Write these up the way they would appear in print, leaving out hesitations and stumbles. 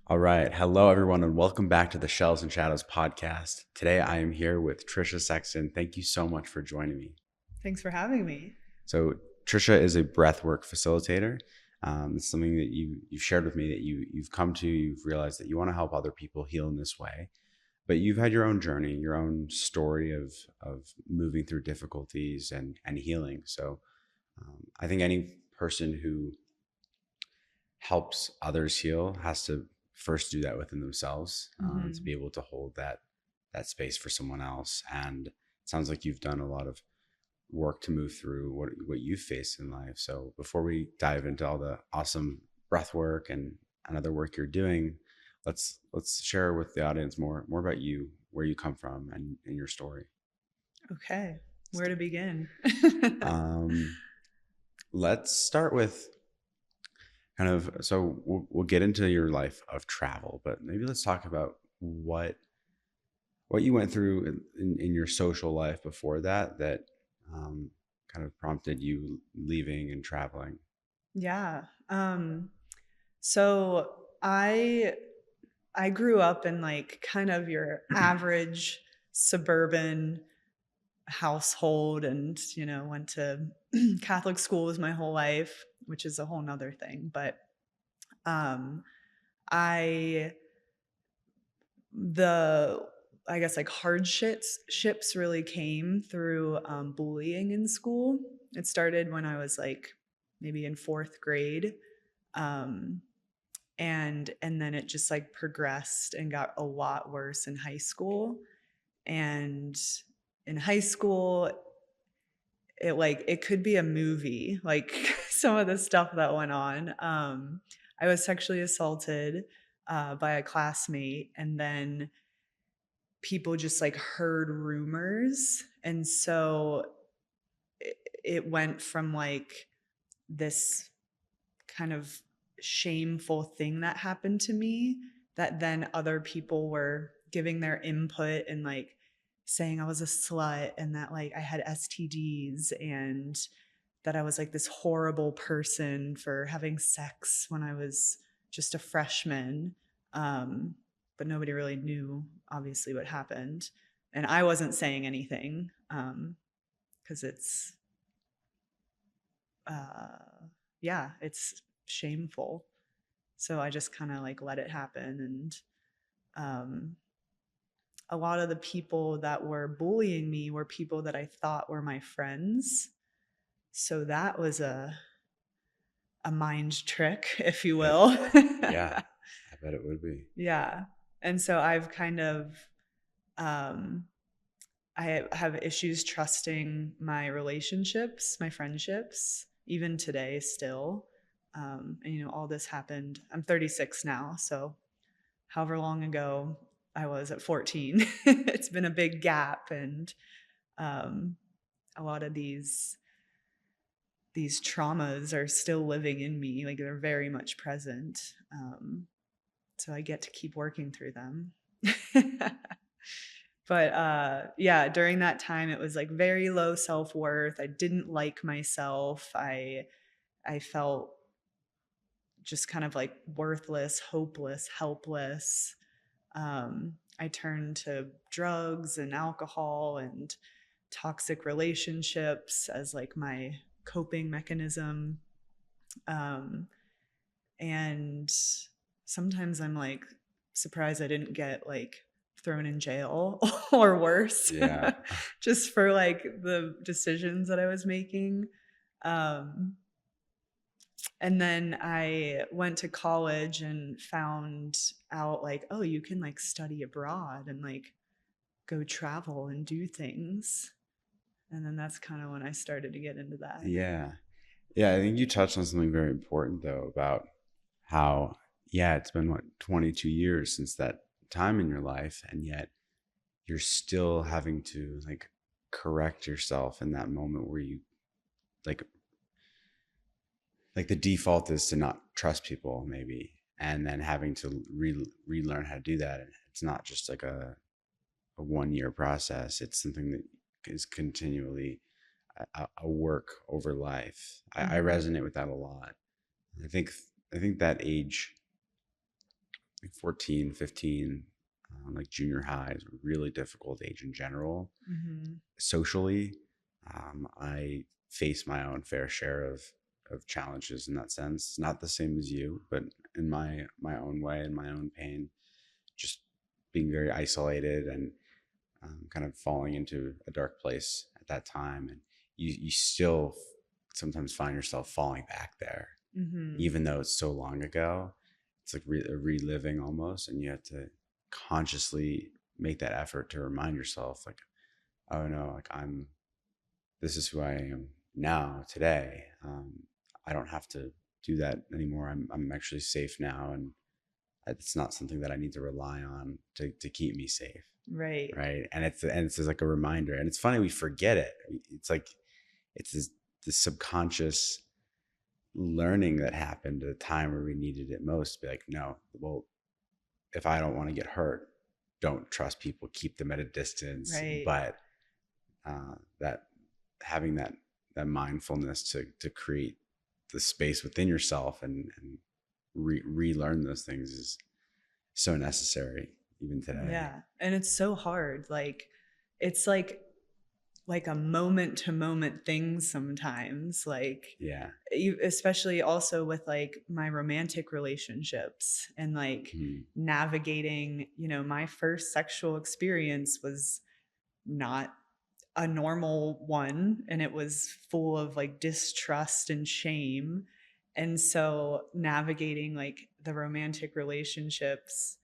All right. Hello, everyone, and welcome back to the Shells and Shadows podcast. Today, I am here with Tricia Sexton. Thank you so much for joining me. Thanks for having me. So, Tricia is a breathwork facilitator. It's something that you've shared with me that you've come to. You've realized that you want to help other people heal in this way, but you've had your own journey, your own story of moving through difficulties and healing. So, I think any person who helps others heal has to first do that within themselves, to be able to hold that space for someone else. And it sounds like you've done a lot of work to move through what you've faced in life. So before we dive into all the awesome breath work and other work you're doing, let's share with the audience more about you, where you come from, and your story. Okay, where to begin? Let's start with kind of, so we'll get into your life of travel, but maybe let's talk about what you went through in your social life before that kind of prompted you leaving and traveling. Yeah. So I grew up in like kind of your average suburban household, and went to Catholic schools my whole life, which is a whole nother thing. But um I the I guess like hardships really came through bullying in school. It started when I was like maybe in fourth grade, um, and then it just like progressed and got a lot worse in high school. And in high school, it could be a movie, like some of the stuff that went on. I was sexually assaulted by a classmate, and then people just like heard rumors. And so it went from like this kind of shameful thing that happened to me, that then other people were giving their input and like saying I was a slut, and that like I had STDs, and that I was like this horrible person for having sex when I was just a freshman. But nobody really knew, obviously, what happened. And I wasn't saying anything because uh, yeah, it's shameful. So I just kind of like let it happen. And a lot of the people that were bullying me were people that I thought were my friends. So that was a mind trick, if you Yeah, will. yeah, I bet it would be. Yeah. And so I've kind of, um, I have issues trusting my relationships, my friendships, even today still. And, all this happened. I'm 36 now. So however long ago I was at 14, it's been a big gap. And um, a lot of these traumas are still living in me. Like they're very much present. So I get to keep working through them. But yeah, during that time it was like very low self-worth. I didn't like myself. I felt just kind of like worthless, hopeless, helpless. I turned to drugs and alcohol and toxic relationships as like my coping mechanism. Um, and sometimes I'm like surprised I didn't get like thrown in jail or worse, Yeah. just for like the decisions that I was making. Um, and then I went to college and found out like, oh, you can like study abroad and like go travel and do things. And then that's kind of when I started to get into that. Yeah. Yeah, I think you touched on something very important though about how, yeah, it's been what, 22 years since that time in your life, and yet you're still having to like correct yourself in that moment where you like the default is to not trust people maybe, and then having to relearn how to do that. And it's not just like a 1 year process. It's something that is continually a work over life. I Mm-hmm. resonate with that a lot. I think I think that age like 14, 15, like junior high is a really difficult age in general. Mhm. Socially, I face my own fair share of challenges in that sense. Not the same as you, but in my own way, in my own pain, just being very isolated and kind of falling into a dark place at that time. And you still sometimes find yourself falling back there, Mhm. even though it's so long ago. It's like reliving almost, and you have to consciously make that effort to remind yourself, like, oh no, like this is who I am now today. I don't have to do that anymore. I'm actually safe now, and it's not something that I need to rely on to keep me safe, Right. right? And it's just like a reminder. And it's funny, we forget it. It's like it's this subconscious learning that happened at a time where we needed it most. To be like, no, well, if I don't want to get hurt, don't trust people, keep them at a distance. Right. But that having that mindfulness to create the space within yourself and relearn those things is so necessary even today. Yeah. And it's so hard. Like it's like a moment to moment thing sometimes. Like Yeah. especially also with like my romantic relationships and like Mhm. navigating, my first sexual experience was not a normal one, and it was full of like distrust and shame. And so navigating like the romantic relationships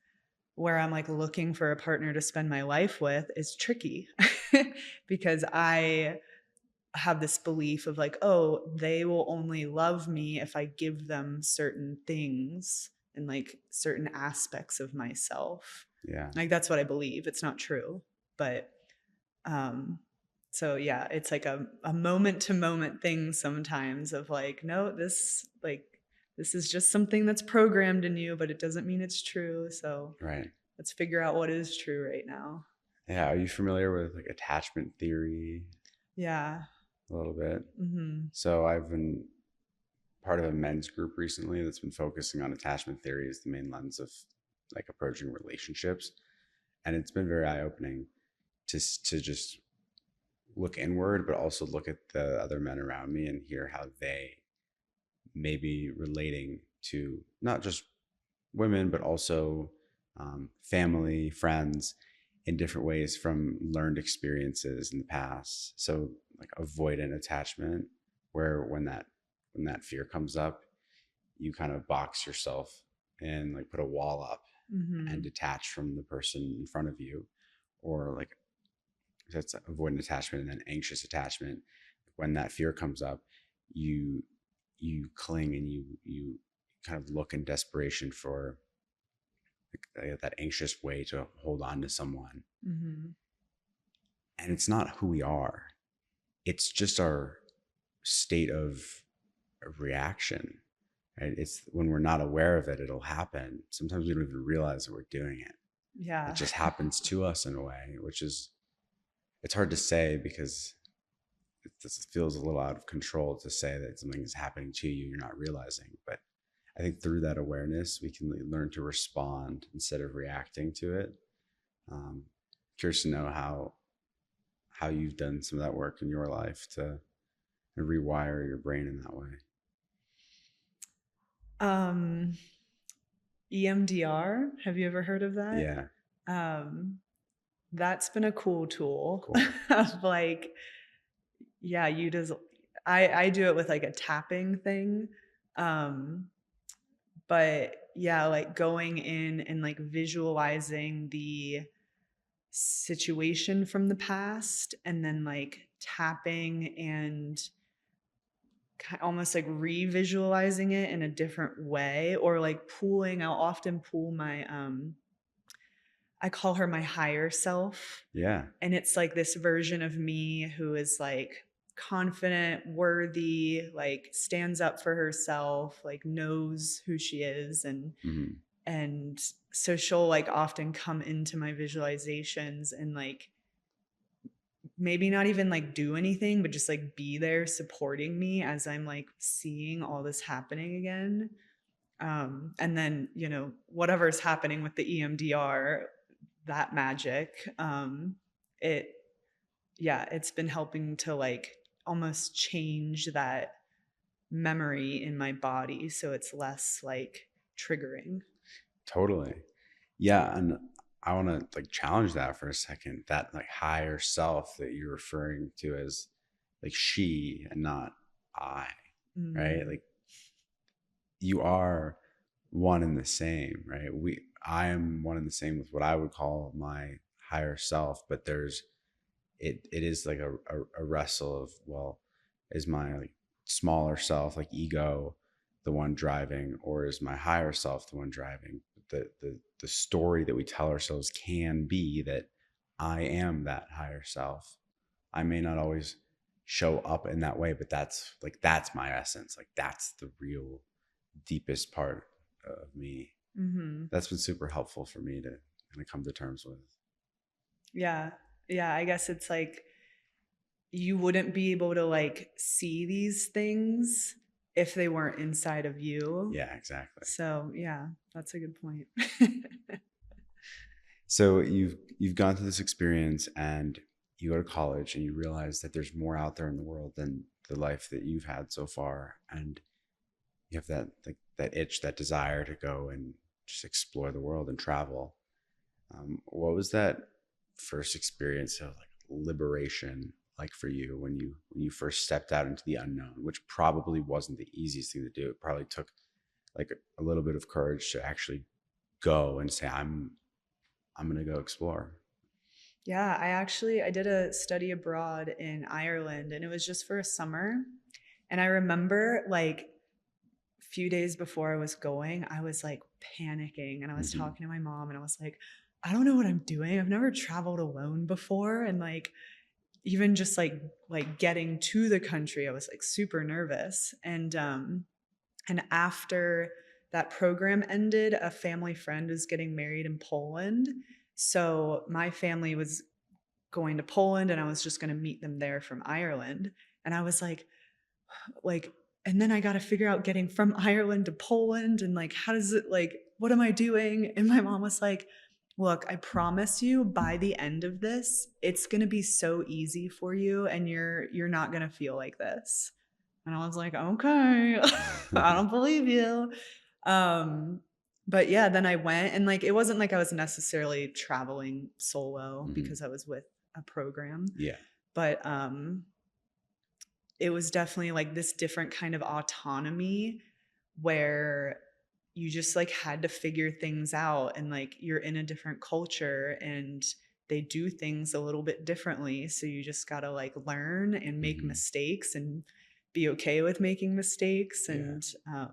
where I'm like looking for a partner to spend my life with is tricky because I have this belief of like, oh, they will only love me if I give them certain things and like certain aspects of myself. Yeah. Like that's what I believe. It's not true. But um so yeah, it's like a moment to moment thing sometimes of like, no, this is just something that's programmed in you, but it doesn't mean it's true. So Right. let's figure out what is true right now. Yeah. Are you familiar with like attachment theory Yeah. a little bit? Mhm. So I've been part of a men's group recently that's been focusing on attachment theory as the main lens of like approaching relationships. And it's been very eye opening to just look inward, but also look at the other men around me and hear how they may be relating to not just women, but also family, friends in different ways from learned experiences in the past. So like avoidant attachment, where when that fear comes up, you kind of box yourself and like put a wall up and Mhm. detach from the person in front of you, or like that's avoidant attachment. And then anxious attachment, when that fear comes up, you cling and you kind of look in desperation for that anxious way to hold on to someone. Mhm. And it's not who we are, it's just our state of reaction, right? It's when we're not aware of it, it'll happen. Sometimes we don't even realize that we're doing it. It Yeah. just happens to us in a way, which is, it's hard to say because it just feels a little out of control to say that something is happening to you, you're not realizing. But I think through that awareness, we can learn to respond instead of reacting to it. Um, Curious to know how you've done some of that work in your life to rewire your brain in that way. um EMDR, have you ever heard of that? Yeah, um that's been a cool tool cool. of like, yeah, you just I do it with like a tapping thing. Um but yeah, like going in and like visualizing the situation from the past and then like tapping and almost like revisualizing it in a different way, or like I'll often pull my I call her my higher self. Yeah. And it's like this version of me who is like confident, worthy, like stands up for herself, like knows who she is. Hmm. And so she'll like often come into my visualizations and like maybe not even like do anything, but just like be there supporting me as I'm like seeing all this happening again. And then, whatever's happening with the EMDR, that magic, it, yeah, it's been helping to like almost change that memory in my body so it's less like triggering. Totally. Yeah, and I want to like challenge that for a second. That like higher self that you're referring to as like she and not I, right? Mm. Like you are one and the same, right? I am one and the same with what I would call my higher self, but it is like a wrestle of, well, is my like smaller self, like ego, the one driving, or is my higher self the one driving? The story that we tell ourselves can be that I am that higher self. I may not always show up in that way, but that's my essence. Like that's the real deepest part of me. Hmm. That's been super helpful for me to kind of come to terms with. Yeah. Yeah. I guess it's like you wouldn't be able to like see these things if they weren't inside of you. Yeah, exactly. So, yeah, that's a good point. So you've gone through this experience and you go to college and you realize that there's more out there in the world than the life that you've had so far, and you have that like that itch, that desire to go and just explore the world and travel. What was that first experience of like liberation like for you when you first stepped out into the unknown, which probably wasn't the easiest thing to do? It probably took like a little bit of courage to actually go and say, I'm going to go explore. Yeah, I did a study abroad in Ireland and it was just for a summer. And I remember like a few days before I was going, I was like panicking and I was Mm-hmm. talking to my mom and I was like, I don't know what I'm doing. I've never traveled alone before. And like even just like getting to the country, I was like super nervous. And after that program ended, a family friend was getting married in Poland. So my family was going to Poland and I was just going to meet them there from Ireland. And I was like, and then I got to figure out getting from Ireland to Poland and like, how does it like, what am I doing? And my mom was like, look, I promise you by the end of this, it's going to be so easy for you and you're not going to feel like this. And I was like, okay, I don't believe you. Um, but yeah, then I went and like it wasn't like I was necessarily traveling solo Mm-hmm. because I was with a program, Yeah. but it was definitely like this different kind of autonomy where you just like had to figure things out and like you're in a different culture and they do things a little bit differently, so you just got to like learn and make Mm-hmm. mistakes and be okay with making mistakes. Yeah.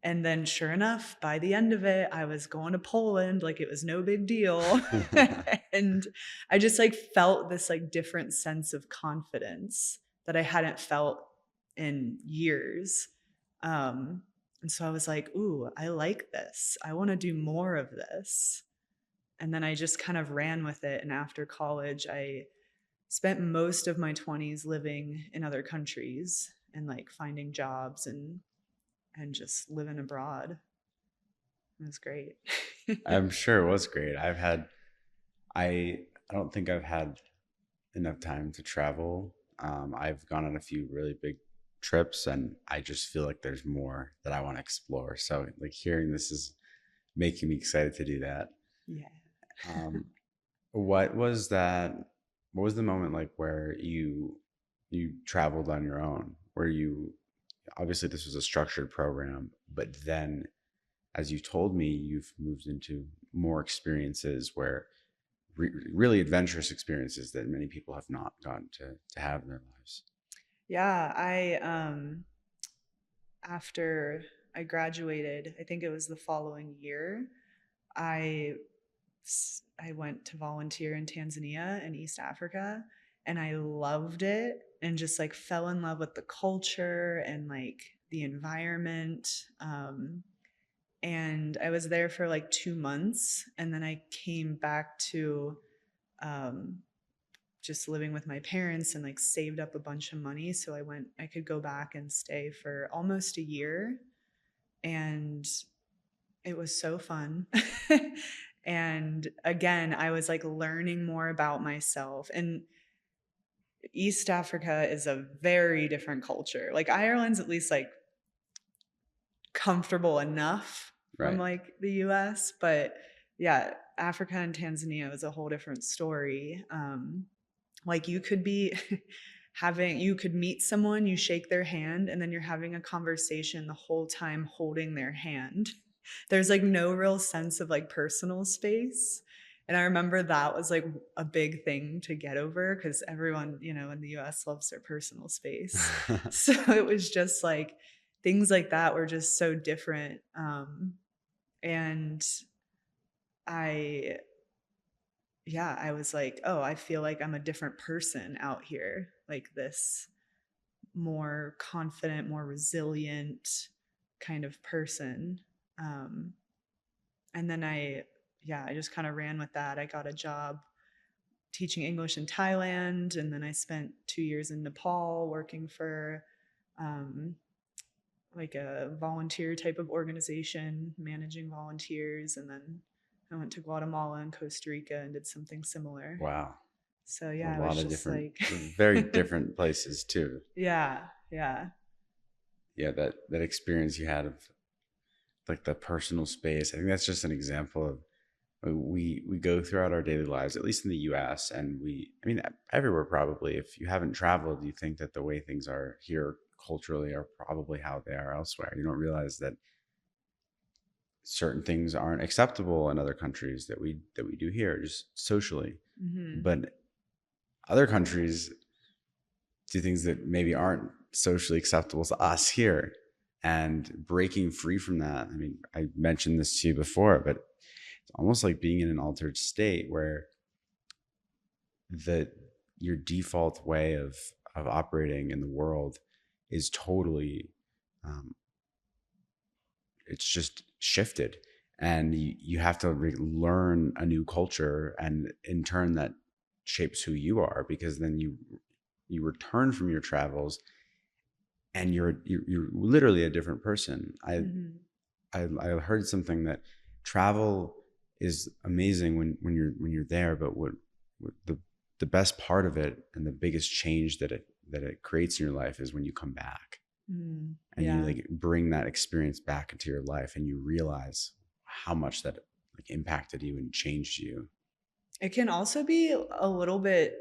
And then sure enough, by the end of it, I was going to Poland like it was no big deal. And I just like felt this like different sense of confidence that I hadn't felt in years. Um, and so I was like, ooh, I like this. I want to do more of this. And then I just kind of ran with it. And after college, I spent most of my 20s living in other countries and like finding jobs and just living abroad. It was great. I'm sure it was great. I I don't think I've had enough time to travel. I've gone on a few really big trips, and I just feel like there's more that I want to explore. So, like hearing this is making me excited to do that. Yeah. Um, what was that? What was the moment like where you traveled on your own? Where you obviously this was a structured program, but then as you told me, you've moved into more experiences where really adventurous experiences that many people have not gotten to have in their lives. Yeah, I after I graduated, I think it was the following year, I I went to volunteer in Tanzania in East Africa and I loved it and just like fell in love with the culture and like the environment. And I was there for like 2 months and then I came back to um, just living with my parents and like saved up a bunch of money so I could go back and stay for almost a year. and it was so fun. And again, I was like learning more about myself. And East Africa is a very different culture. Like Ireland's at least like comfortable enough from Right. like the US, but yeah, Africa and Tanzania is a whole different story. Like you could be you could meet someone, you shake their hand, and then you're having a conversation the whole time holding their hand. There's like no real sense of like personal space. And I remember that was like a big thing to get over because everyone, in the US loves their personal space. So it was just like things like that were just so different. And I, yeah, I was like, oh, I feel like I'm a different person out here, like this more confident, more resilient kind of person. Um, and then I just kind of ran with that. I got a job teaching English in Thailand, and then I spent 2 years in Nepal working for um, like a volunteer type of organization, managing volunteers, and then I went to Guatemala and Costa Rica and did something similar. Wow. So A yeah, it lot was of just different, like very different places too. yeah, yeah. Yeah, that experience you had of like the personal space. I think that's just an example of we go throughout our daily lives, at least in the US, and I mean, everywhere probably. If you haven't traveled, you think that the way things are here culturally are probably how they are elsewhere. You don't realize that certain things aren't acceptable in other countries that we do here, just socially. Hmm. But other countries do things that maybe aren't socially acceptable to us here. And breaking free from that, I mean, I mentioned this to you before, but it's almost like being in an altered state where the your default way of operating in the world is totally it's just shifted, and you have to learn a new culture, and in turn that shapes who you are, because then you return from your travels and you're literally a different person. Hmm. I heard something that travel is amazing when you're there, but what the best part of it and the biggest change that it creates in your life is when you come back and you Yeah. like bring that experience back into your life and you realize how much that like impacted you and changed you. It can also be a little bit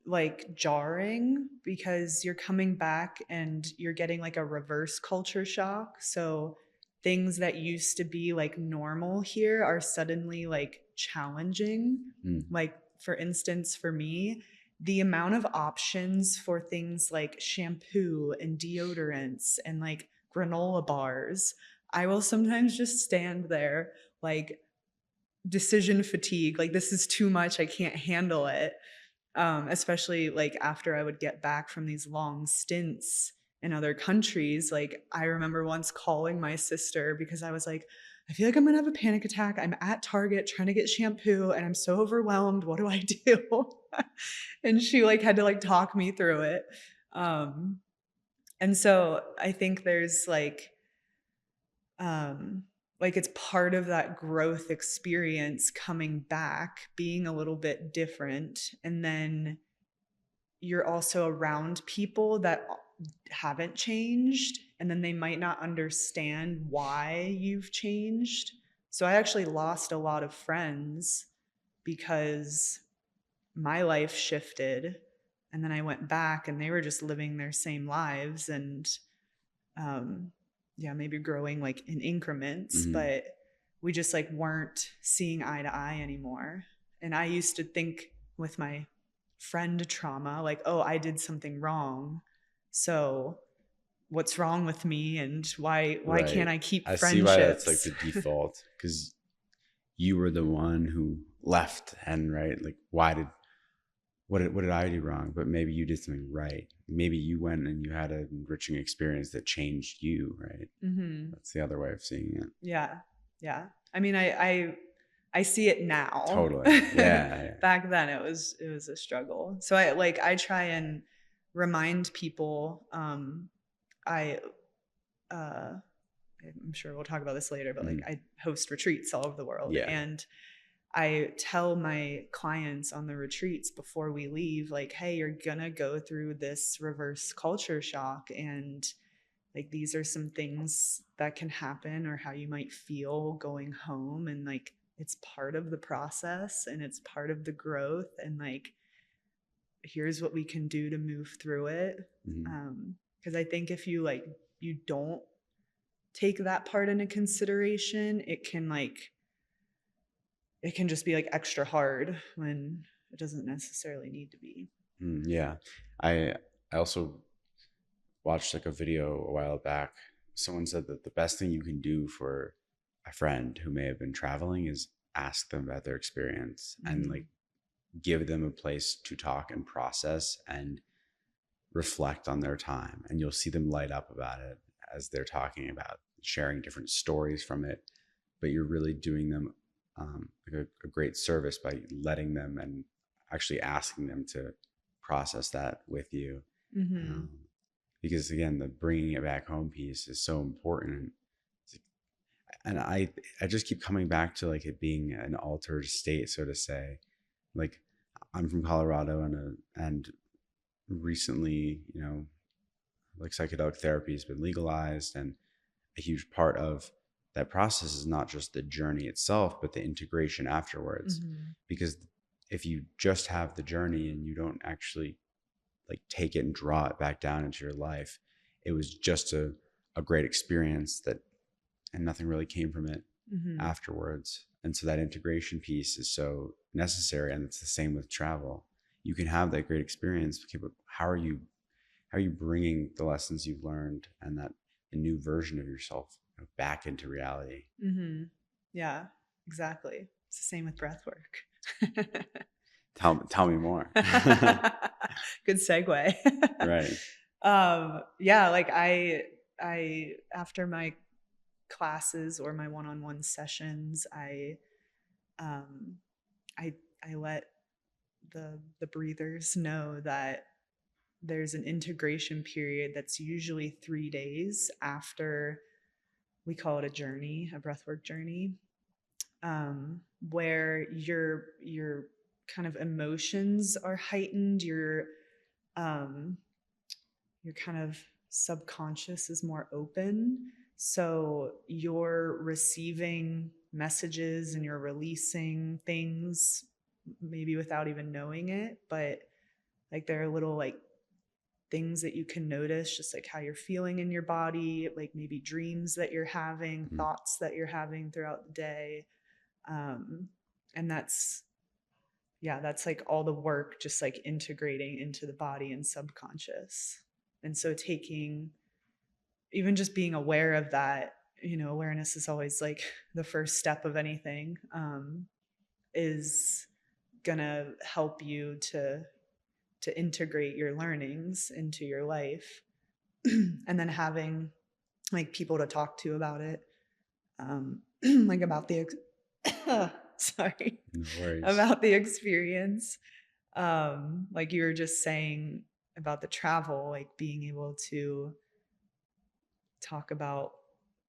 like jarring because you're coming back and you're getting like a reverse culture shock. So things that used to be like normal here are suddenly like challenging. Mm. Like, for instance, for me, the amount of options for things like shampoo and deodorants and like granola bars, I will sometimes just stand there like decision fatigue, like this is too much, I can't handle it. Especially like after I would get back from these long stints in other countries. Like I remember once calling my sister because I was like, I feel like I'm gonna have a panic attack. I'm at Target trying to get shampoo and I'm so overwhelmed. What do I do? And she like had to like talk me through it. Um, and so I think there's um like it's part of that growth experience coming back, being a little bit different, and then you're also around people that haven't changed, and then they might not understand why you've changed. So I actually lost a lot of friends because my life shifted, and then I went back and they were just living their same lives, and um yeah, maybe growing like in increments, Mm-hmm. but we just like weren't seeing eye to eye anymore. And I used to think with my friend trauma like, oh, I did something wrong, so what's wrong with me, and why can't Right. I keep I see why that's like friendships? the default, because you were the one who left, and right, like what did I do wrong? But maybe you did something right. Maybe you went and you had an enriching experience that changed you, right? Hmm. That's the other way of seeing it. Yeah, yeah. I mean, I see it now. Totally. Yeah. Yeah. Back then it was a struggle. So I try and remind people. I uh I'm sure we'll talk about this later, but like Mhm. I host retreats all over the world. Yeah. And I tell my clients on the retreats before we leave, like, hey, you're gonna go through this reverse culture shock. And like, these are some things that can happen or how you might feel going home. And like, it's part of the process and it's part of the growth. And like, here's what we can do to move through it. Mhm. Because I think if you like, you don't take that part into consideration, it can just be like extra hard when it doesn't necessarily need to be. Yeah. I also watched like a video a while back. Someone said that the best thing you can do for a friend who may have been traveling is ask them about their experience and Mm-hmm. like give them a place to talk and process and reflect on their time. And you'll see them light up about it as they're talking about sharing different stories from it. But you're really doing them like a great service by letting them and actually asking them to process that with you. Mm-hmm. Um, because again, the bringing it back home piece is so important. And I just keep coming back to like it being an altered state, so to say. Like I'm from Colorado, and recently, like psychedelic therapy has been legalized, and a huge part of that process is not just the journey itself, but the integration afterwards. Mm-hmm. Because if you just have the journey and you don't actually like take it and draw it back down into your life, it was just a great experience that, and nothing really came from it Mm-hmm. afterwards. And so that integration piece is so necessary. And it's the same with travel. You can have that great experience, okay, but how are you bringing the lessons you've learned and that a new version of yourself back into reality? Mm-hmm. Yeah, exactly. It's the same with breath work. Tell me more. Good segue. Right. Yeah, like I after my classes or my one-on-one sessions, um I I let the breathers know that there's an integration period that's usually 3 days after, we call it a journey, a breathwork journey, where your kind of emotions are heightened, um, your kind of subconscious is more open. So you're receiving messages and you're releasing things maybe without even knowing it, but like there are little like things that you can notice, just like how you're feeling in your body, like maybe dreams that you're having, Mm. thoughts that you're having throughout the day. Um, and that's like all the work, just like integrating into the body and subconscious. And so taking, even just being aware of that, awareness is always like the first step of anything, is gonna help you to integrate your learnings into your life. And then having like people to talk to about it, like about the sorry, No worries. about the experience, like you were just saying about the travel, like being able to talk about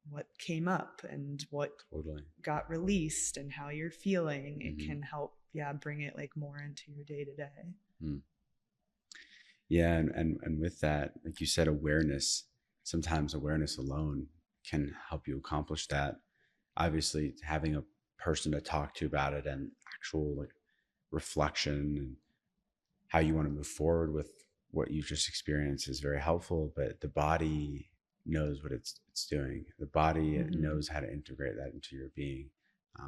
what came up and what Totally. got released and how you're feeling. It Hmm. can help, yeah, bring it like more into your day to day. Mm. Yeah, and with that, like you said, awareness. Sometimes awareness alone can help you accomplish that. Obviously, having a person to talk to about it and actual like reflection and how you want to move forward with what you just experienced is very helpful. But the body knows what it's doing. The body Mm-hmm. knows how to integrate that into your being,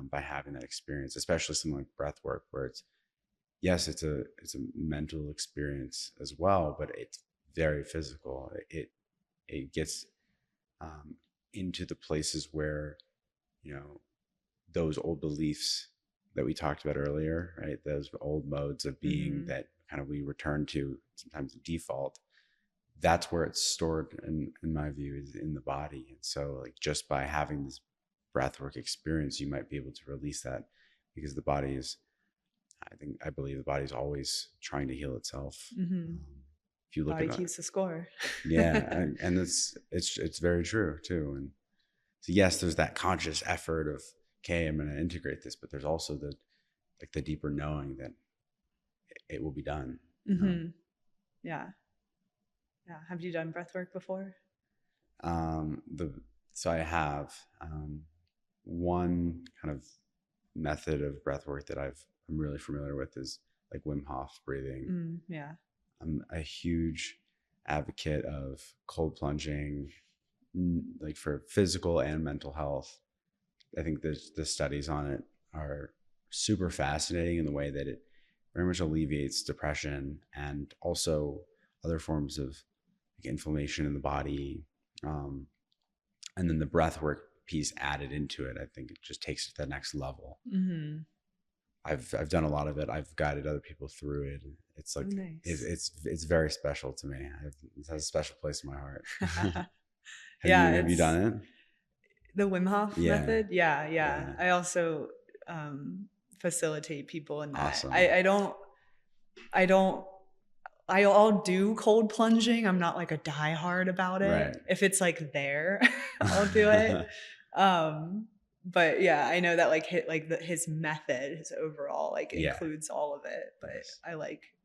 by having that experience, especially something like breath work, where it's yes, it's a mental experience as well, but it's very physical. It gets um, into the places where you know those old beliefs that we talked about earlier, right? Those old modes of being Mm-hmm. that kind of we return to sometimes the default. That's where it's stored, in my view, is in the body. And so, like just by having this breathwork experience, you might be able to release that because the body is I believe the body's always trying to heal itself. Mm-hmm. Um, if you look Body at that, keeps the score. yeah, and it's very true too. And yes, there's that conscious effort of, okay, I'm going to integrate this, but there's also the deeper knowing that it will be done. Mm-hmm. Yeah. Yeah. Have you done breath work before? So I have one kind of method of breath work that I'm really familiar with is like Wim Hof breathing. Yeah. I'm a huge advocate of cold plunging, like for physical and mental health. I think the studies on it are super fascinating in the way that it very much alleviates depression and also other forms of like inflammation in the body. And then the breath work piece added into it, I think it just takes it to the next level. Mm-hmm. I've done a lot of it. I've guided other people through it. It's like nice. it's very special to me. It has a special place in my heart. Have you done it? The Wim Hof method? Yeah. I also facilitate people in that. Awesome. I'll do cold plunging. I'm not like a diehard about it. Right. If it's like there, I'll do it. But yeah, I know that like his method, his overall like includes all of it. But yes.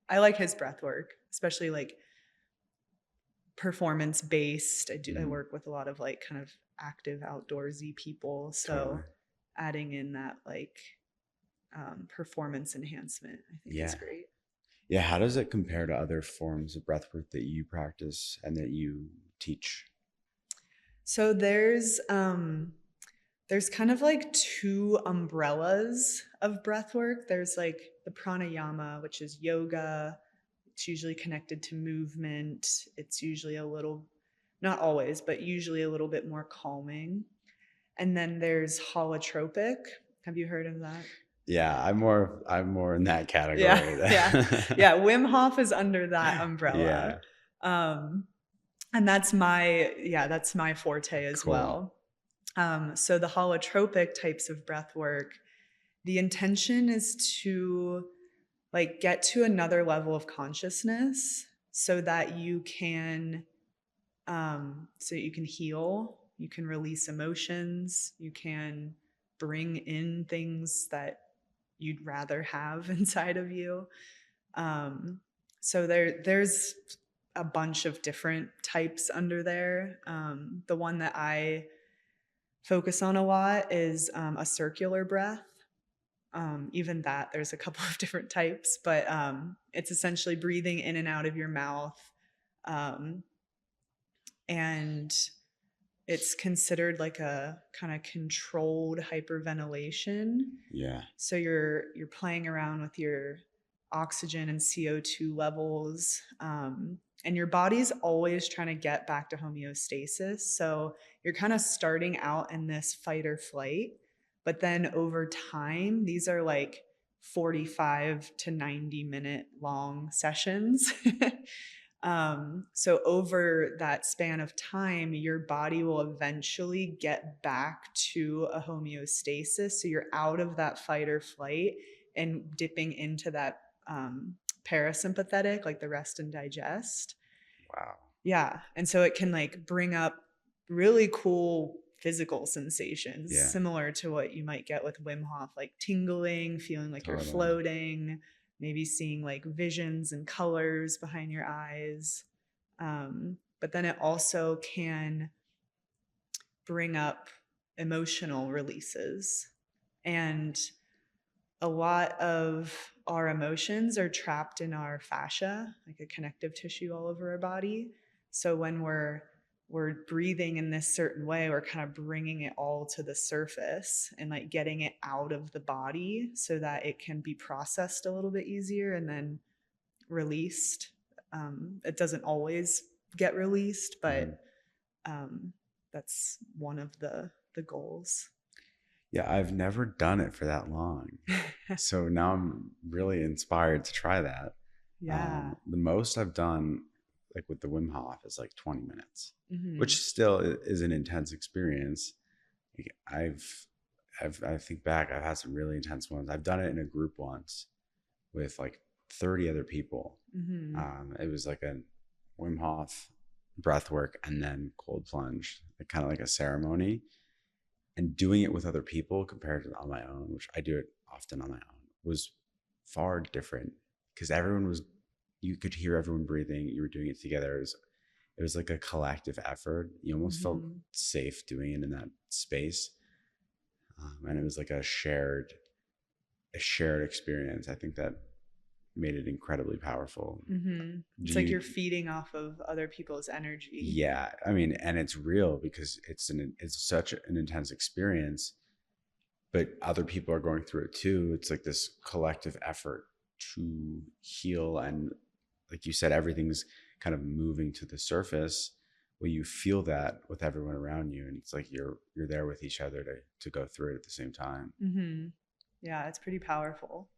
I like his breath work, especially like performance based. I work with a lot of like kind of active outdoorsy people, so adding in that like performance enhancement, I think is great. Yeah, how does it compare to other forms of breath work that you practice and that you teach? So there's kind of like two umbrellas of breath work. There's like the pranayama, which is yoga. It's usually connected to movement. It's usually a little, not always, but usually a little bit more calming. And then there's holotropic. Have you heard of that? Yeah, I'm more in that category. Yeah. Wim Hof is under that umbrella. And that's my forte as well. So the holotropic types of breath work, the intention is to like get to another level of consciousness so that you can heal, you can release emotions, you can bring in things that you'd rather have inside of you. So there's a bunch of different types under there. The one that I focus on a lot is a circular breath. Even that, there's a couple of different types, but it's essentially breathing in and out of your mouth. And it's considered like a kind of controlled hyperventilation. Yeah. So you're playing around with your oxygen and CO2 levels. And your body's always trying to get back to homeostasis. So you're kind of starting out in this fight or flight, but then over time, these are like 45 to 90 minute long sessions. So over that span of time, your body will eventually get back to a homeostasis. So you're out of that fight or flight and dipping into that parasympathetic, like the rest and digest. Wow. Yeah. And so it can like bring up really cool physical sensations, similar to what you might get with Wim Hof, like tingling, feeling like you're floating, maybe seeing like visions and colors behind your eyes. But then it also can bring up emotional releases. And a lot of our emotions are trapped in our fascia, like a connective tissue all over our body. So when we're breathing in this certain way, we're kind of bringing it all to the surface and like getting it out of the body so that it can be processed a little bit easier and then released. It doesn't always get released, but that's one of the goals. Yeah, I've never done it for that long. So now I'm really inspired to try that. Yeah. The most I've done like with the Wim Hof is like 20 minutes, which still is an intense experience. I think back, I've had some really intense ones. I've done it in a group once with like 30 other people. It was like a Wim Hof breath work and then cold plunge, like kind of like a ceremony. And doing it with other people compared to on my own, which I do it often on my own, was far different because you could hear everyone breathing. You were doing it together. It was like a collective effort. You almost felt safe doing it in that space. And it was like a shared experience. I think that made it incredibly powerful. It's like you're feeding off of other people's energy. Yeah. I mean, and it's real because it's such an intense experience, but other people are going through it too. It's like this collective effort to heal. And like you said, everything's kind of moving to the surface where you feel that with everyone around you. And it's like you're there with each other to go through it at the same time. Yeah, it's pretty powerful.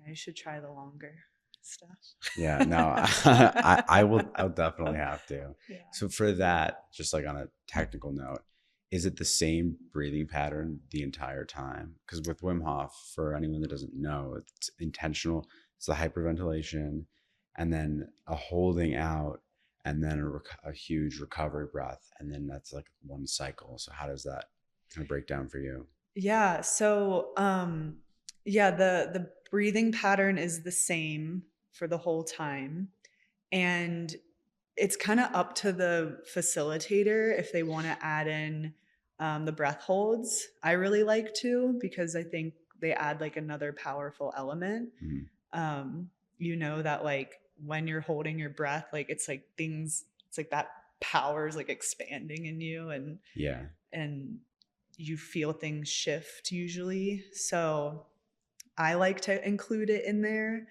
Yeah, you should try the longer stuff. Yeah, no, I'll definitely have to. Yeah. So for that, just like on a technical note, is it the same breathing pattern the entire time? Because with Wim Hof, for anyone that doesn't know, it's intentional. It's the hyperventilation and then a holding out and then a huge recovery breath. And then that's like one cycle. So how does that kind of break down for you? Yeah. So, the breathing pattern is the same for the whole time. And it's kind of up to the facilitator if they want to add in the breath holds. I really like to, because I think they add like another powerful element. You know that like when you're holding your breath, like it's like that power is like expanding in you, and you feel things shift usually. So I like to include it in there.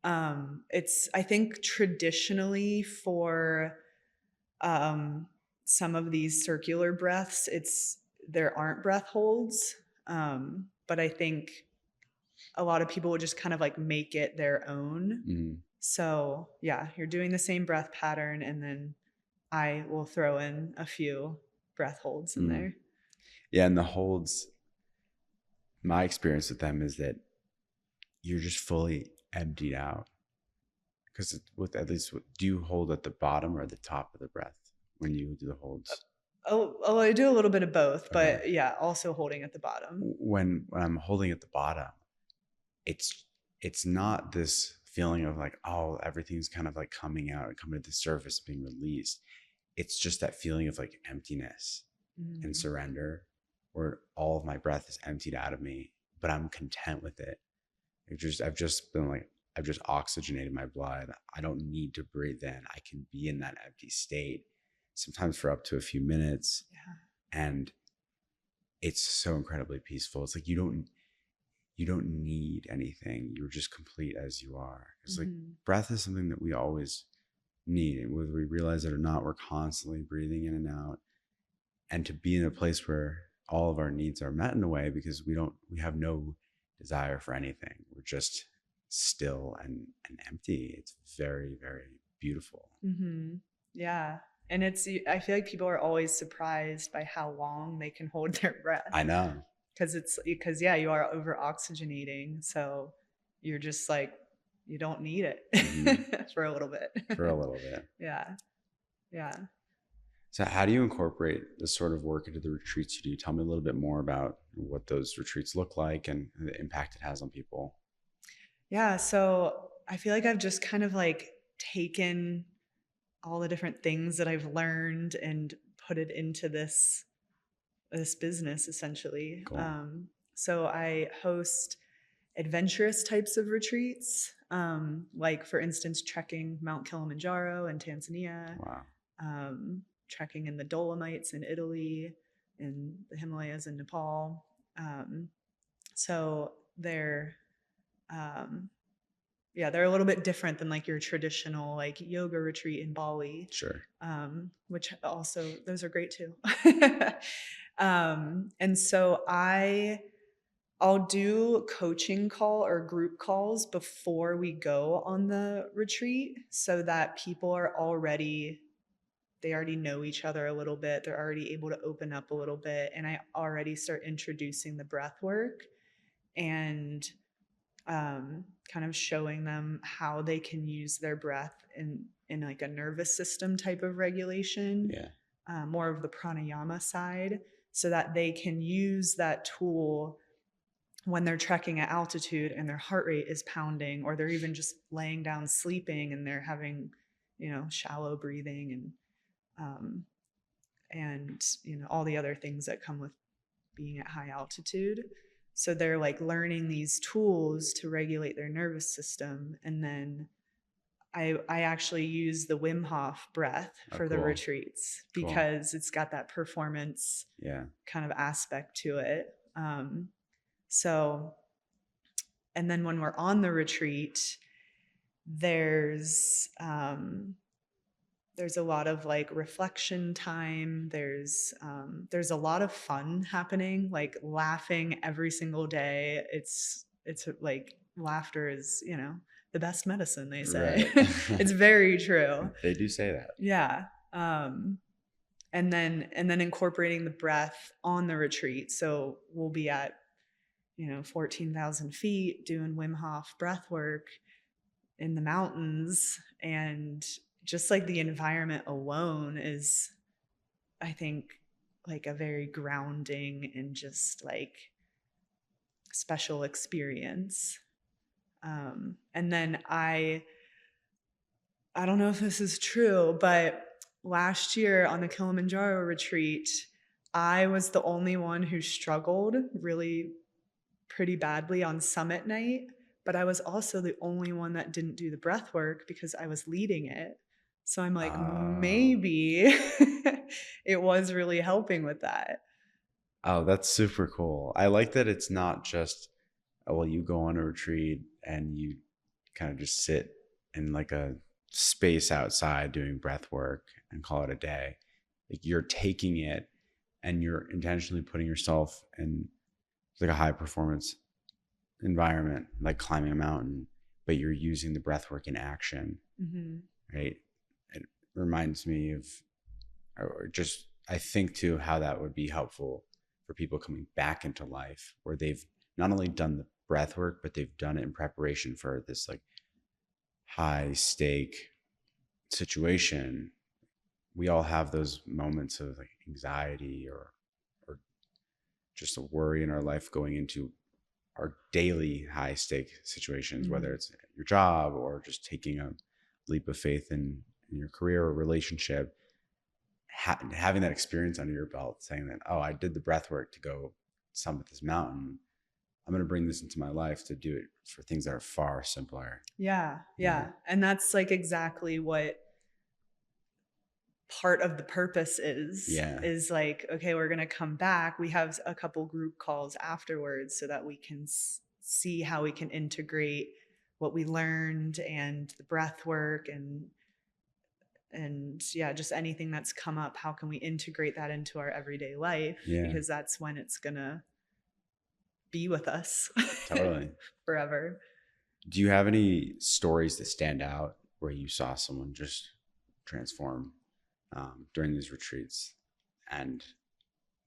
I think traditionally for some of these circular breaths, there aren't breath holds. But I think a lot of people would just kind of like make it their own. So yeah, you're doing the same breath pattern, and then I will throw in a few breath holds in there. Yeah, and the holds, my experience with them is that you're just fully emptied out. Because do you hold at the bottom or the top of the breath when you do the holds? Oh, I do a little bit of both, but yeah, also holding at the bottom. When I'm holding at the bottom, it's not this feeling of like, oh, everything's kind of like coming out and coming to the surface, being released. It's just that feeling of like emptiness and surrender, where all of my breath is emptied out of me, but I'm content with it. I've just oxygenated my blood. I don't need to breathe in. I can be in that empty state, sometimes for up to a few minutes. Yeah. And it's so incredibly peaceful. It's like you don't need anything. You're just complete as you are. It's like breath is something that we always need. And whether we realize it or not, we're constantly breathing in and out. And to be in a place where all of our needs are met in a way, because we have no desire for anything. We're just still and empty. It's very, very beautiful. Yeah. And I feel like people are always surprised by how long they can hold their breath. I know. Because you are over oxygenating. So you're just like, you don't need it for a little bit. Yeah. Yeah. So how do you incorporate this sort of work into the retreats you do? Tell me a little bit more about what those retreats look like and the impact it has on people. Yeah. So I feel like I've just kind of like taken all the different things that I've learned and put it into this business essentially. Cool. So I host adventurous types of retreats, like for instance, trekking Mount Kilimanjaro in Tanzania. Wow. Trekking in the Dolomites in Italy, in the Himalayas in Nepal. So they're a little bit different than like your traditional like yoga retreat in Bali. Sure. Which also, those are great too. And so I'll do coaching call or group calls before we go on the retreat, so that people are they already know each other a little bit. They're already able to open up a little bit. And I already start introducing the breath work and kind of showing them how they can use their breath in like a nervous system type of regulation. Yeah. More of the pranayama side. so that they can use that tool when they're trekking at altitude and their heart rate is pounding, or they're even just laying down sleeping and they're having, shallow breathing and all the other things that come with being at high altitude. So they're like learning these tools to regulate their nervous system. And then I actually use the Wim Hof breath for the retreats because it's got that performance kind of aspect to it. So, and then when we're on the retreat, there's a lot of like reflection time. There's a lot of fun happening, like laughing every single day. It's like laughter is, the best medicine, they say. Right. It's very true. They do say that. Yeah. And then incorporating the breath on the retreat. So we'll be at, 14,000 feet doing Wim Hof breath work in the mountains, and just like the environment alone is, I think, like a very grounding and just like special experience. And then I don't know if this is true, but last year on the Kilimanjaro retreat, I was the only one who struggled really pretty badly on summit night, but I was also the only one that didn't do the breath work because I was leading it. So I'm like, maybe it was really helping with that. Oh, that's super cool. I like that it's not just, you go on a retreat and you kind of just sit in like a space outside doing breath work and call it a day. Like you're taking it and you're intentionally putting yourself in like a high performance environment, like climbing a mountain, but you're using the breath work in action. Right? It reminds me of, or just, I think too, how that would be helpful for people coming back into life, where they've not only done the breath work, but they've done it in preparation for this like high stake situation. We all have those moments of like anxiety or just a worry in our life going into our daily high stake situations, whether it's your job or just taking a leap of faith in your career or relationship. Having that experience under your belt, saying that, I did the breath work to go summit this mountain. I'm going to bring this into my life to do it for things that are far simpler. Yeah. And that's like exactly what part of the purpose is like, okay, we're going to come back. We have a couple group calls afterwards so that we can see how we can integrate what we learned and the breath work and just anything that's come up. How can we integrate that into our everyday life? Because that's when it's going to be with us. Totally. Forever. Do you have any stories that stand out where you saw someone just transform during these retreats and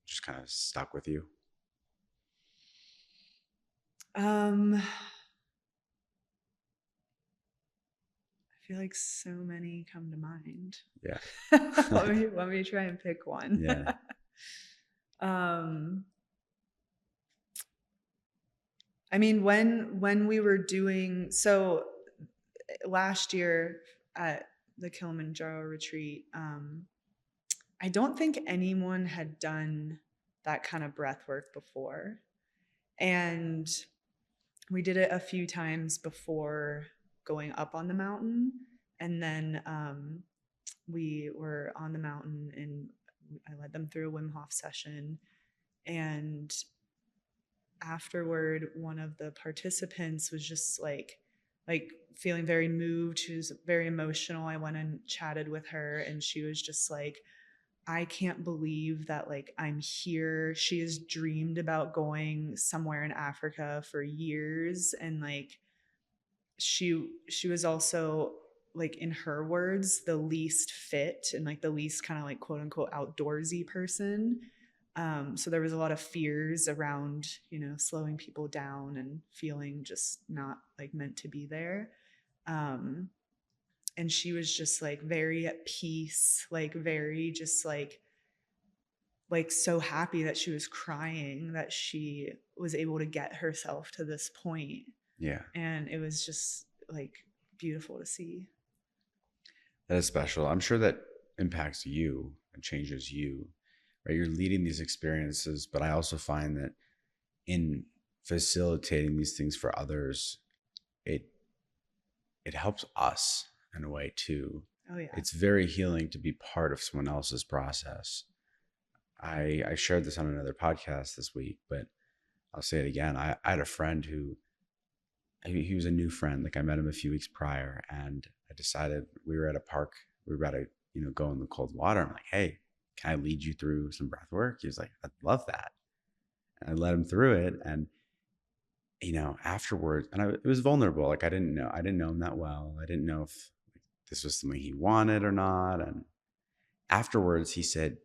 just kind of stuck with you? I feel like so many come to mind. Yeah. let me try and pick one. Yeah. I mean, when we were doing, so last year at the Kilimanjaro retreat, I don't think anyone had done that kind of breath work before. And we did it a few times before going up on the mountain. And then we were on the mountain and I led them through a Wim Hof session. And afterward, one of the participants was just like feeling very moved. She was very emotional. I went and chatted with her and she was just like, I can't believe that like I'm here. She has dreamed about going somewhere in Africa for years. And like she was also, like, in her words, the least fit and like the least kind of like quote unquote outdoorsy person. So there was a lot of fears around, slowing people down and feeling just not like meant to be there. And she was just like very at peace, like very just like like so happy that she was crying, that she was able to get herself to this point. Yeah. And it was just like beautiful to see. That is special. I'm sure that impacts you and changes you, right? You're leading these experiences, but I also find that in facilitating these things for others, it helps us in a way too. Oh yeah. It's very healing to be part of someone else's process. I shared this on another podcast this week, but I'll say it again. I had a friend who he was a new friend. Like I met him a few weeks prior, and I decided we were at a park. We were about to, go in the cold water. I'm like, hey, can I lead you through some breath work? He was like, I'd love that. And I led him through it, and afterwards, and it was vulnerable. Like I didn't know him that well. I didn't know if this was something he wanted or not. And afterwards, he was like,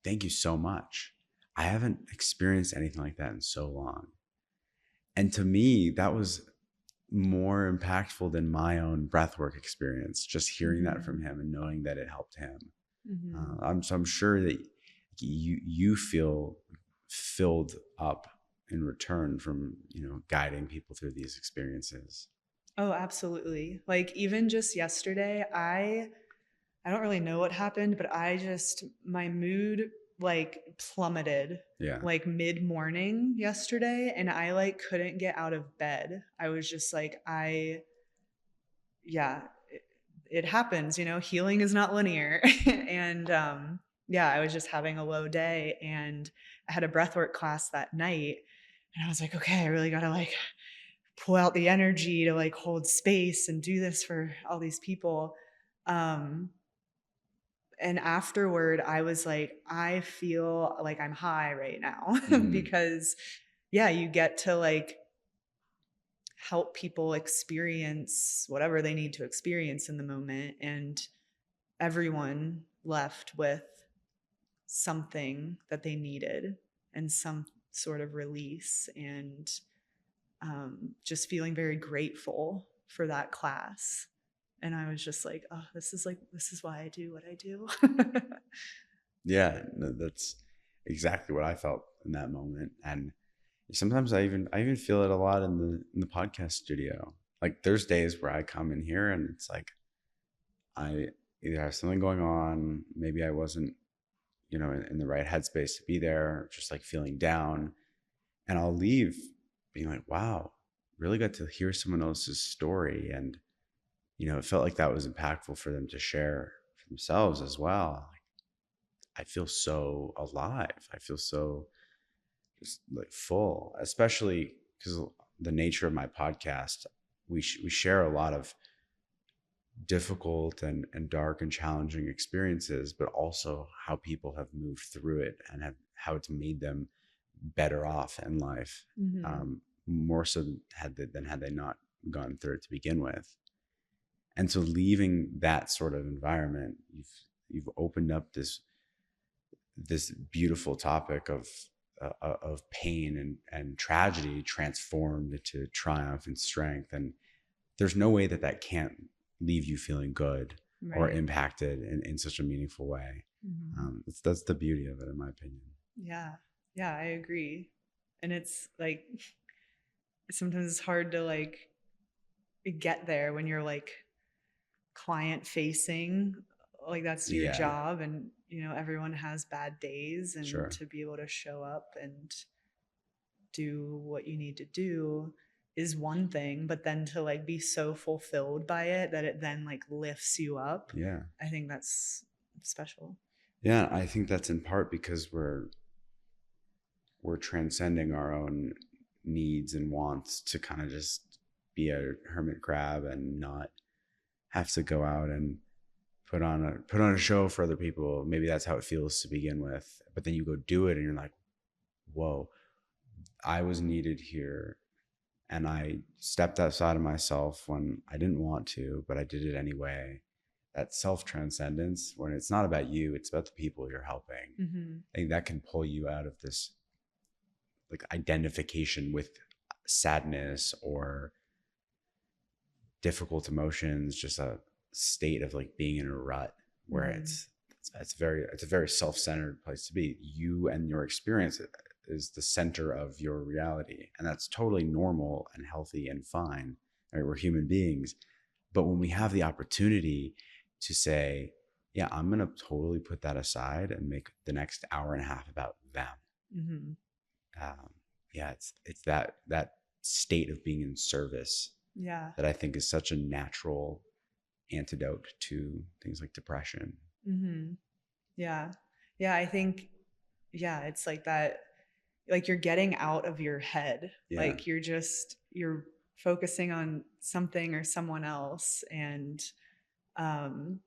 thank you so much. I haven't experienced anything like that in so long. And to me, that was more impactful than my own breathwork experience, just hearing that from him and knowing that it helped him. I'm sure that you feel filled up in return from guiding people through these experiences. Oh, absolutely. Like even just yesterday, I don't really know what happened, but my mood like plummeted. Yeah. Like mid-morning yesterday, and I like couldn't get out of bed. I was just like, it happens, healing is not linear. And I was just having a low day, and I had a breathwork class that night, and I was like, okay, I really got to like pull out the energy to like hold space and do this for all these people. And afterward, I was like, I feel like I'm high right now because you get to like help people experience whatever they need to experience in the moment. And everyone left with something that they needed and some sort of release, and just feeling very grateful for that class. And I was just like, oh, this is why I do what I do. Yeah, that's exactly what I felt in that moment. And sometimes I even feel it a lot in the podcast studio. Like there's days where I come in here and it's like I either have something going on, maybe I wasn't, in the right headspace to be there, just like feeling down, and I'll leave being like, wow, really got to hear someone else's story. And it felt like that was impactful for them to share for themselves as well. I feel so alive. I feel so just like full, especially because the nature of my podcast, we share a lot of difficult and dark and challenging experiences, but also how people have moved through it and how it's made them better off in life, more so than had they not gone through it to begin with. And so leaving that sort of environment, you've opened up this beautiful topic of pain and tragedy transformed into triumph and strength. And there's no way that can't leave you feeling good, right, or impacted in such a meaningful way. That's the beauty of it, in my opinion. Yeah, I agree. And it's like sometimes it's hard to like get there when you're like client facing, like that's your job, and everyone has bad days, and to be able to show up and do what you need to do is one thing, but then to like be so fulfilled by it that it then like lifts you up. I think that's special. I think that's in part because we're transcending our own needs and wants to kind of just be a hermit crab and not have to go out and put on a show for other people. Maybe that's how it feels to begin with, but then you go do it and you're like, whoa, I was needed here, and I stepped outside of myself when I didn't want to, but I did it anyway. That self-transcendence, when it's not about you, it's about the people you're helping. I think that can pull you out of this like identification with sadness or difficult emotions, just a state of like being in a rut where it's it's a very self-centered place to be. You and your experience is the center of your reality, and that's totally normal and healthy and fine. Right? We're human beings, but when we have the opportunity to say, yeah, I'm going to totally put that aside and make the next hour and a half about them. Mm-hmm. Yeah, it's that state of being in service Yeah. that I think is such a natural antidote to things like depression. Mm-hmm. Yeah. Yeah. I think, yeah, it's like that, like you're getting out of your head. Yeah. Like you're focusing on something or someone else. Um,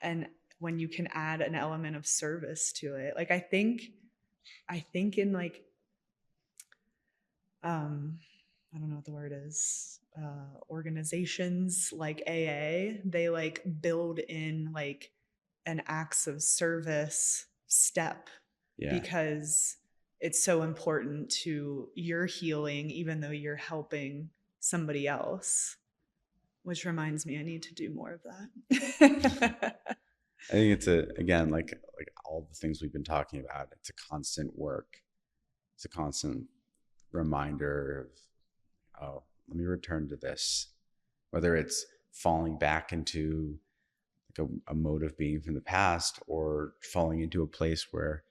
and when you can add an element of service to it, like I think in like, I don't know what the word is, organizations like AA, they like build in like an acts of service step because it's so important to your healing, even though you're helping somebody else, which reminds me, I need to do more of that. I think it's again, like all the things we've been talking about, it's a constant work. It's a constant reminder of, oh, let me return to this, whether it's falling back into like a mode of being from the past or falling into a place where,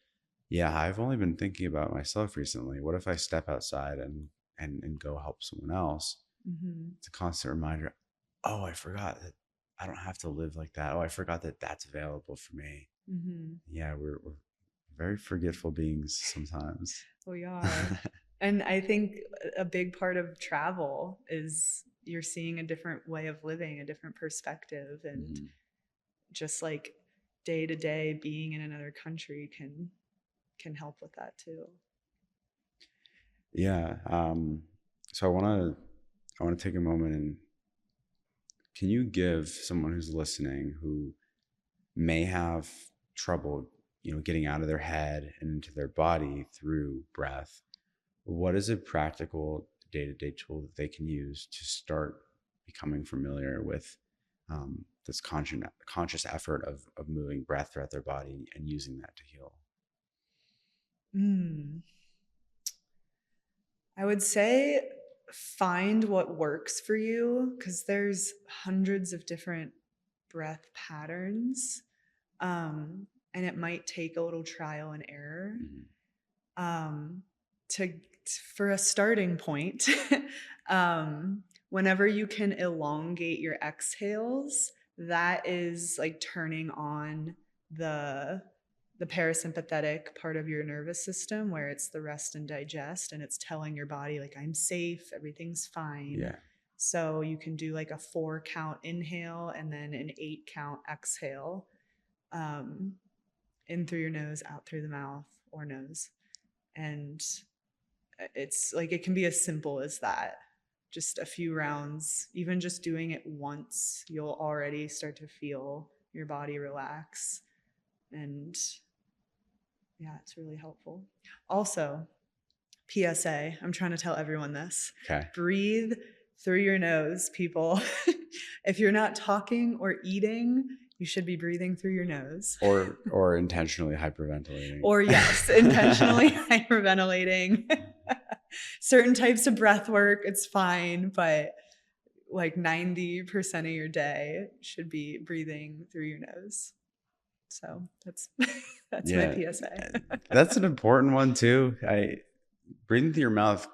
yeah, I've only been thinking about myself recently. What if I step outside and go help someone else? Mm-hmm. It's a constant reminder. Oh, I forgot that I don't have to live like that. Oh, I forgot that that's available for me. Mm-hmm. Yeah, we're very forgetful beings sometimes. We are. And I think a big part of travel is you're seeing a different way of living, a different perspective, and mm-hmm. just like day to day being in another country can help with that too. Yeah. So I want to take a moment and can you give someone who's listening who may have trouble, getting out of their head and into their body through breath, what is a practical day-to-day tool that they can use to start becoming familiar with this conscious effort of moving breath throughout their body and using that to heal? I would say find what works for you, because there's hundreds of different breath patterns, and it might take a little trial and error. Mm-hmm. For a starting point, whenever you can elongate your exhales, that is like turning on the parasympathetic part of your nervous system, where it's the rest and digest, and it's telling your body like, I'm safe, everything's fine. Yeah. So you can do like a 4 count inhale and then an 8 count exhale, in through your nose, out through the mouth or nose. And it's like, it can be as simple as that. Just a few rounds, even just doing it once, you'll already start to feel your body relax. And yeah, it's really helpful. Also, PSA, I'm trying to tell everyone this. Okay. Breathe through your nose, people. If you're not talking or eating, you should be breathing through your nose. Or intentionally hyperventilating. Or yes, intentionally hyperventilating. Certain types of breath work, it's fine, but like 90% of your day should be breathing through your nose. So that's my PSA. That's an important one too. Breathing through your mouth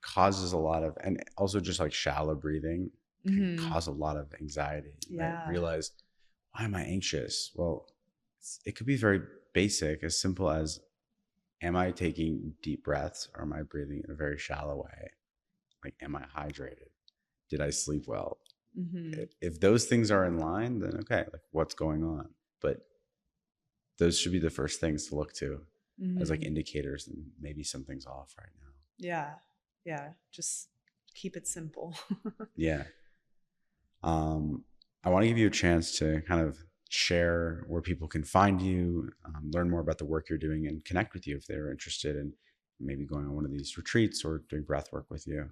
causes a lot of, and also just like shallow breathing can cause a lot of anxiety. Yeah. Right? Realize, why am I anxious? Well, it could be very basic, as simple as, am I taking deep breaths or am I breathing in a very shallow way? Like, am I hydrated? Did I sleep well? Mm-hmm. If those things are in line, then okay, like what's going on? But those should be the first things to look to as like indicators, and maybe something's off right now. Yeah. Yeah. Just keep it simple. Yeah. I want to give you a chance to kind of share where people can find you, learn more about the work you're doing, and connect with you if they're interested in maybe going on one of these retreats or doing breath work with you.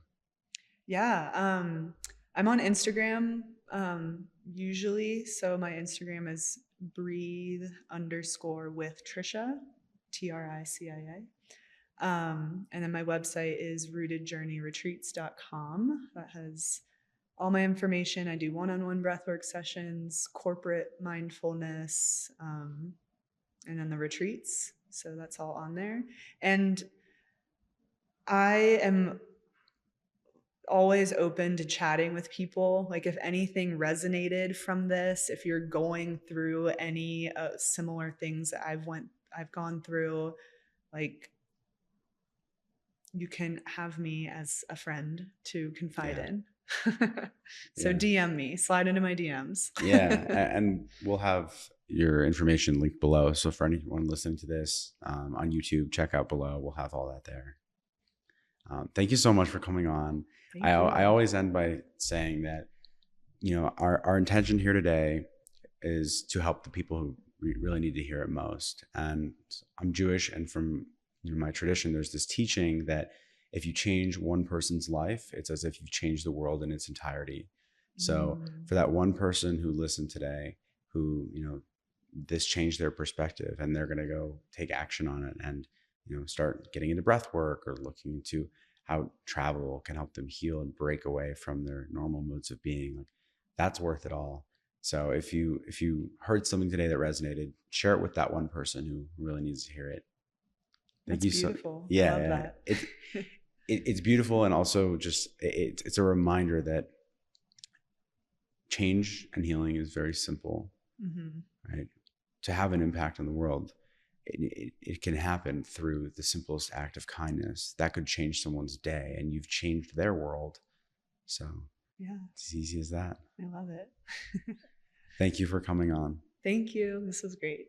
Yeah. I'm on Instagram usually. So my Instagram is breathe_with Tricia, Tricia. And then my website is rootedjourneyretreats.com. That has all my information. I do one-on-one breathwork sessions, corporate mindfulness, and then the retreats. So that's all on there. And I am always open to chatting with people. Like if anything resonated from this, if you're going through any similar things that I've gone through, like you can have me as a friend to confide in. So DM me, slide into my DMs. And we'll have your information linked below. So for anyone listening to this on YouTube, check out below. We'll have all that there. Thank you so much for coming on. I always end by saying that, our intention here today is to help the people who really need to hear it most. And I'm Jewish, and from my tradition, there's this teaching that if you change one person's life, it's as if you've changed the world in its entirety. So for that one person who listened today, who, this changed their perspective, and they're going to go take action on it and, start getting into breath work or looking into how travel can help them heal and break away from their normal modes of being, like, that's worth it all. So if you heard something today that resonated, share it with that one person who really needs to hear it. Thank you. Beautiful. So yeah, I love that. It's beautiful, and also just it's a reminder that change and healing is very simple, right? To have an impact on the world, it can happen through the simplest act of kindness that could change someone's day, and you've changed their world. So yeah, it's as easy as that. I love it. Thank you for coming on. Thank you. This was great.